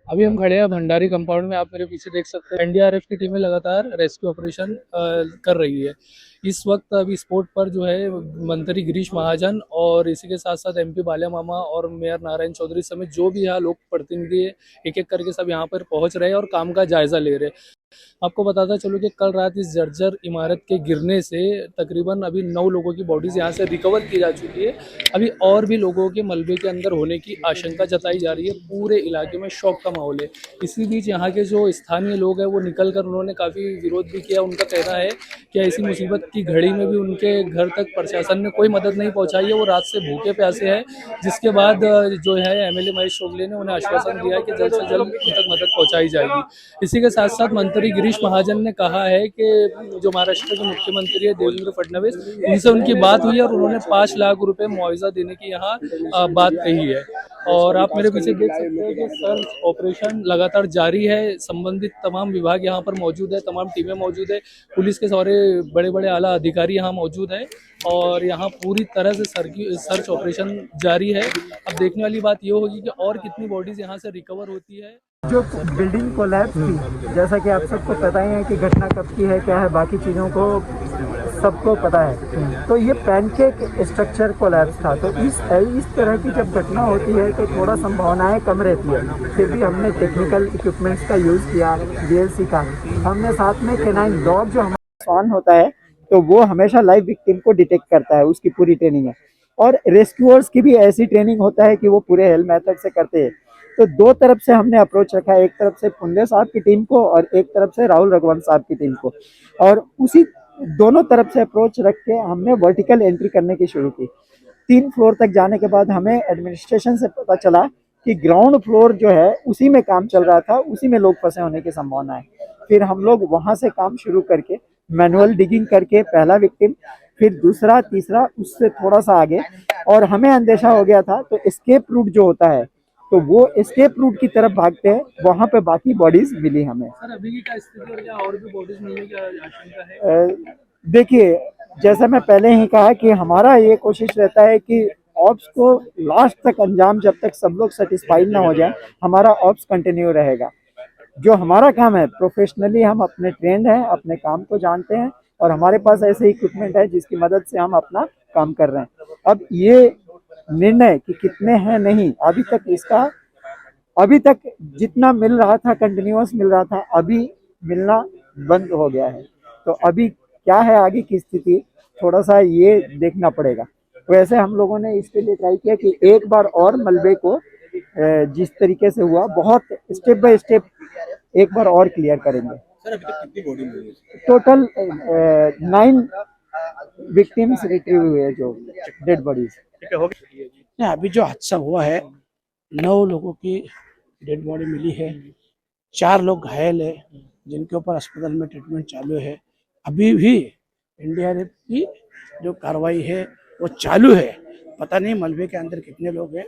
अभी हम खड़े हैं भंडारी कंपाउंड में। आप मेरे पीछे देख सकते हैं एनडीआरएफ की टीमें लगातार रेस्क्यू ऑपरेशन कर रही है। इस वक्त अभी स्पॉट पर जो है मंत्री गिरीश महाजन और इसी के साथ साथ एमपी बाल्या मामा और मेयर नारायण चौधरी समेत जो भी यहाँ लोग प्रतिनिधि है, एक एक करके सब यहाँ पर पहुंच रहे हैं और काम का जायजा ले रहे हैं। आपको बताता चलूँ कि कल रात इस जर्जर इमारत के गिरने से तकरीबन अभी 9 लोगों की बॉडीज यहाँ से रिकवर की जा चुकी है। अभी और भी लोगों के मलबे के अंदर होने की आशंका जताई जा रही है। पूरे इलाके में शौक का माहौल है। इसी बीच यहाँ के जो स्थानीय लोग हैं वो निकल कर उन्होंने काफ़ी विरोध भी किया। उनका कहना है कि ऐसी मुसीबत की घड़ी में भी उनके घर तक प्रशासन ने कोई मदद नहीं पहुँचाई है। वो रात से भूखे प्यासे हैं, जिसके बाद जो है एमएलए महेश चोगले ने उन्हें आश्वासन दिया है कि जल्द से जल्द उन तक मदद पहुँचाई जाएगी। इसी के साथ साथ मंत्री गिरीश महाजन ने कहा है कि जो महाराष्ट्र के मुख्यमंत्री है देवेंद्र फडणवीस, उनसे उनकी बात हुई है और उन्होंने 5 लाख रुपए मुआवजा देने की यहाँ बात कही है। और आप मेरे पीछे देख सकते हैं कि सर्च ऑपरेशन लगातार जारी है। संबंधित तमाम विभाग यहाँ पर मौजूद है, तमाम टीमें मौजूद है, पुलिस के सारे बड़े बड़े आला अधिकारी यहाँ मौजूद है और यहाँ पूरी तरह से सर्च ऑपरेशन जारी है। अब देखने वाली बात ये होगी कि और कितनी बॉडीज यहाँ से रिकवर होती है। जो बिल्डिंग कोलैप्स थी, जैसा कि आप सबको पता ही है कि घटना कब की है, क्या है, बाकी चीज़ों को सबको पता है। तो ये पैनकेक स्ट्रक्चर कोलैप्स था। तो इस तरह की जब घटना होती है तो थोड़ा संभावनाएं कम रहती है। फिर भी हमने टेक्निकल इक्विपमेंट्स का यूज़ किया, वीएलसी का। हमने साथ में कैनाइन डॉग जो हमारा ऑन होता है तो वो हमेशा लाइव विक्टिम को डिटेक्ट करता है, उसकी पूरी ट्रेनिंग है। और रेस्क्यूअर्स की भी ऐसी ट्रेनिंग होता है कि वो पूरे हेल्थ मेथड से करते हैं। तो दो तरफ से हमने अप्रोच रखा है, एक तरफ से पुंडे साहब की टीम को और एक तरफ से राहुल रघुवंश साहब की टीम को। और उसी दोनों तरफ से अप्रोच रख के हमने वर्टिकल एंट्री करने की शुरू की। 3 फ्लोर तक जाने के बाद हमें एडमिनिस्ट्रेशन से पता चला कि ग्राउंड फ्लोर जो है उसी में काम चल रहा था, उसी में लोग फंसे होने की संभावना है। फिर हम लोग वहां से काम शुरू करके मैनुअल डिगिंग करके पहला विक्टिम, फिर दूसरा, तीसरा, उससे थोड़ा सा आगे। और हमें अंदेशा हो गया था तो एस्केप रूट जो होता है तो वो एस्केप रूट की तरफ भागते हैं, वहां पे बाकी बॉडीज मिली हमें। सर अभी की क्या स्थिति और क्या और भी बॉडीज मिलने की आशंका है? देखिए, जैसा मैं पहले ही कहा कि हमारा ये कोशिश रहता है कि ऑप्स को लास्ट तक अंजाम, जब तक सब लोग सेटिस्फाइड ना हो जाए, हमारा ऑप्स कंटिन्यू रहेगा। जो हमारा काम है, प्रोफेशनली हम अपने ट्रेंड हैं, अपने काम को जानते हैं और हमारे पास ऐसे इक्विपमेंट है जिसकी मदद से हम अपना काम कर रहे हैं। अब ये निर्णय कि कितने हैं नहीं, अभी तक जितना मिल रहा था कंटिन्यूअस मिल रहा था, अभी मिलना बंद हो गया है। तो अभी क्या है आगे की स्थिति, थोड़ा सा ये देखना पड़ेगा। वैसे हम लोगों ने इसके लिए ट्राई किया कि एक बार और मलबे को जिस तरीके से हुआ, बहुत स्टेप बाय स्टेप एक बार और क्लियर करेंगे। सर अभी तक कितनी बॉडी मिली है? टोटल 9 विक्टिम्स रिट्रीव हुए, जो डेड बॉडीज। नहीं, अभी जो हादसा हुआ है 9 लोगों की डेड बॉडी मिली है, 4 लोग घायल है जिनके ऊपर अस्पताल में ट्रीटमेंट चालू है। अभी भी एनडीआरएफ की जो कार्रवाई है वो चालू है। पता नहीं मलबे के अंदर कितने लोग हैं,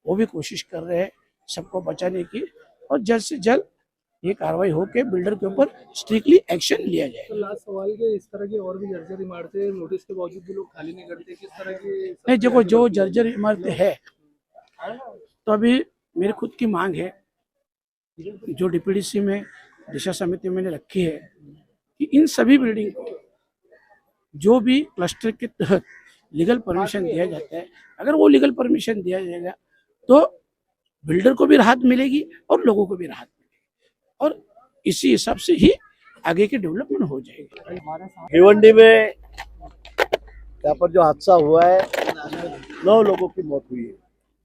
वो भी कोशिश कर रहे हैं सबको बचाने की और जल्द से जल्द ये कार्रवाई होकर बिल्डर के ऊपर स्ट्रिक्टली एक्शन लिया जाए। तो लास्ट सवाल के इस तरह की और भी जर्जर इमारतें नोटिस के बावजूद भी लोग खाली नहीं करते, किस तरह की? नहीं, देखो, जो जर्जर इमारतें है तो अभी मेरी खुद की मांग है, जो डीपीडीसी में दिशा समिति मैंने रखी है, कि इन सभी बिल्डिंग को जो भी क्लस्टर के तहत लीगल परमिशन दिया जाता है, अगर वो लीगल परमिशन दिया जाएगा तो बिल्डर को भी राहत मिलेगी और लोगों को भी राहत मिलेगी और इसी हिसाब से ही आगे की डेवलपमेंट हो जाएगी। भिवंडी में यहाँ पर जो हादसा हुआ है, 9 लोगों की मौत हुई है।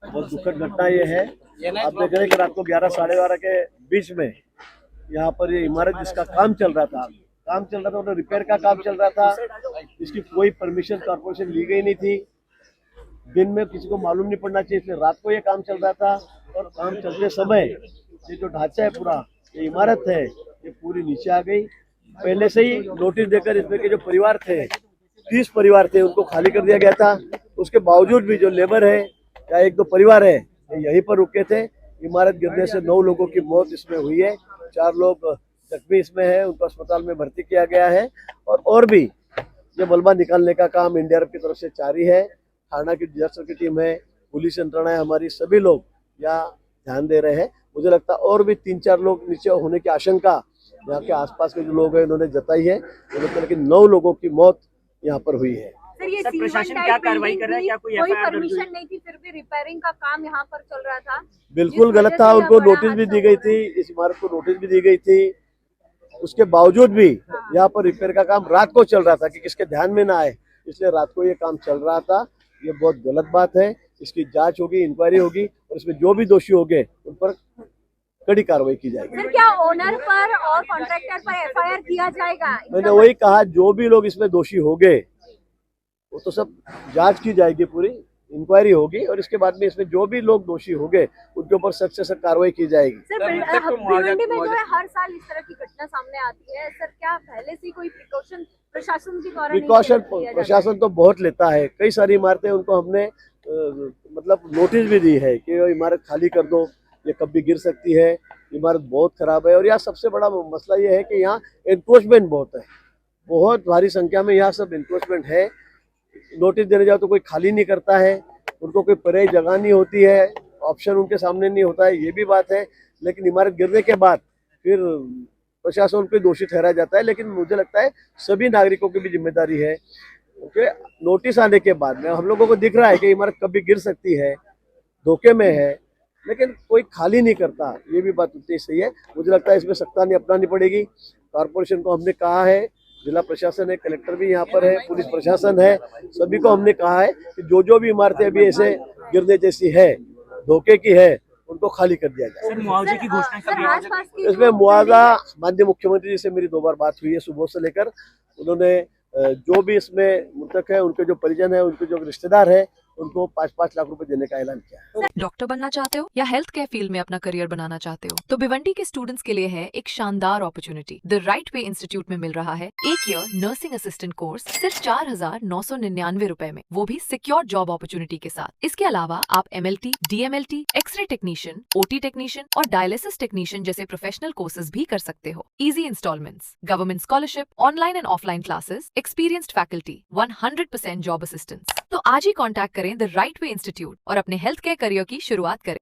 बहुत दुखद घटना ये है। आप देख रहे हैं कि रात को 11 साढ़े 12 के बीच में यहाँ पर ये इमारत जिसका काम चल रहा था मतलब रिपेयर का काम चल रहा था, इसकी कोई परमिशन कॉर्पोरेशन ली गई नहीं थी। दिन में किसी को मालूम नहीं पड़ना चाहिए, इसलिए रात को ये काम चल रहा था। और काम चलते समय ये जो ढांचा है पूरा, ये इमारत है, ये पूरी नीचे आ गई। पहले से ही नोटिस देकर इसमें के जो परिवार थे, 30 परिवार थे, उनको खाली कर दिया गया था। उसके बावजूद भी जो लेबर है या 1-2 परिवार है, यहीं पर रुके थे। इमारत गिरने से 9 लोगों की मौत इसमें हुई है, 4 लोग जख्मी इसमें है, उनको अस्पताल में भर्ती किया गया है। और भी ये मलबा निकालने का काम एनडीआरएफ की तरफ से जारी है। थाना की डिजास्टर की टीम है, पुलिस यंत्रणा है, हमारी सभी लोग यहाँ ध्यान दे रहे हैं। मुझे लगता है और भी 3-4 लोग नीचे होने की आशंका यहाँ के आसपास के जो लोग हैं उन्होंने जताई है। मुझे लगता है कि 9 लोगों की मौत यहाँ पर हुई है। सर, ये सर, प्रशासन क्या कार्रवाई कर रहा है? क्या कोई कोई FIR दर्ज हुई? परमिशन नहीं थी, फिर भी रिपेयरिंग का काम यहाँ पर चल रहा था। बिल्कुल जिस गलत वजह था, से उनको यह बड़ा नोटिस भी हादसा दी गई हुआ। थी, इस इमारत को नोटिस भी दी गई थी। उसके बावजूद भी यहाँ पर रिपेयर का काम रात को चल रहा था कि किसके ध्यान में ना आए, इसलिए रात को ये काम चल रहा था। ये बहुत गलत बात है। इसकी जांच होगी, इंक्वायरी होगी और इसमें जो भी दोषी होंगे उन पर कड़ी कार्रवाई की जाएगी। सर, क्या ओनर पर और कॉन्ट्रैक्टर पर FIR किया जाएगा? मैंने वही कहा, जो भी लोग इसमें दोषी होंगे वो तो सब जांच की जाएगी, पूरी इंक्वायरी होगी और इसके बाद में इसमें जो भी लोग दोषी होंगे उनके ऊपर सख्त से सख्त कार्रवाई की जाएगी। सर, भिवंडी में जो है हर साल इस तरह की घटना सामने आती है। सर, क्या पहले से ही कोई प्रिकॉशन प्रशासन के द्वारा नहीं प्रिकॉशन किया जाता? प्रशासन तो बहुत लेता है। कई सारी इमारतें उनको हमने मतलब नोटिस भी दी है कि वो इमारत खाली कर दो, ये कभी गिर सकती है, इमारत बहुत खराब है। और यहाँ सबसे बड़ा मसला ये है कि यहाँ एनक्रोचमेंट बहुत है, बहुत भारी संख्या में यहाँ सब एनक्रोचमेंट है। नोटिस देने जाओ तो कोई खाली नहीं करता है, उनको कोई पर्यायी जगह नहीं होती है, ऑप्शन उनके सामने नहीं होता है, ये भी बात है। लेकिन इमारत गिरने के बाद फिर प्रशासन उनको दोषी ठहराया जाता है। लेकिन मुझे लगता है सभी नागरिकों की भी जिम्मेदारी है, क्योंकि नोटिस आने के बाद में हम लोगों को दिख रहा है कि इमारत कभी गिर सकती है, धोखे में है, लेकिन कोई खाली नहीं करता। ये भी बात उतनी सही है। मुझे लगता है इसमें सख्ताई अपनानी पड़ेगी। कॉर्पोरेशन को हमने कहा है, जिला प्रशासन है, कलेक्टर भी यहाँ पर है, पुलिस प्रशासन है, सभी को हमने कहा है कि जो भी इमारतें अभी ऐसे गिरने जैसी है, धोखे की है, उनको खाली कर दिया जाए। सर, मुआवजे की घोषणा कब हुई? आसपास की इसमें मुआवजा माननीय मुख्यमंत्री जी से मेरी 2 बार बात हुई है सुबह से लेकर। उन्होंने जो भी इसमें मृतक है, उनके जो परिजन है, उनके जो रिश्तेदार है, उनको 5-5 लाख रुपए देने का ऐलान किया है। डॉक्टर बनना चाहते हो या हेल्थ केयर फील्ड में अपना करियर बनाना चाहते हो तो भिवंडी के स्टूडेंट्स के लिए है एक शानदार opportunity. The right way institute में मिल रहा है 1 ईयर नर्सिंग असिस्टेंट कोर्स सिर्फ 4,999 रुपए में, वो भी सिक्योर जॉब अपॉर्चुनिटी के साथ। इसके अलावा आप MLT, DMLT, x-ray technician, OT technician और डायलिसिस टेक्नीशियन जैसे प्रोफेशनल कोर्सेज भी कर सकते हो। Easy instalments, government scholarship, online and offline classes, experienced faculty, 100% job assistance. तो आज ही कॉन्टैक्ट करें द राइट वे इंस्टीट्यूट और अपने हेल्थ केयर करियर की शुरुआत करें।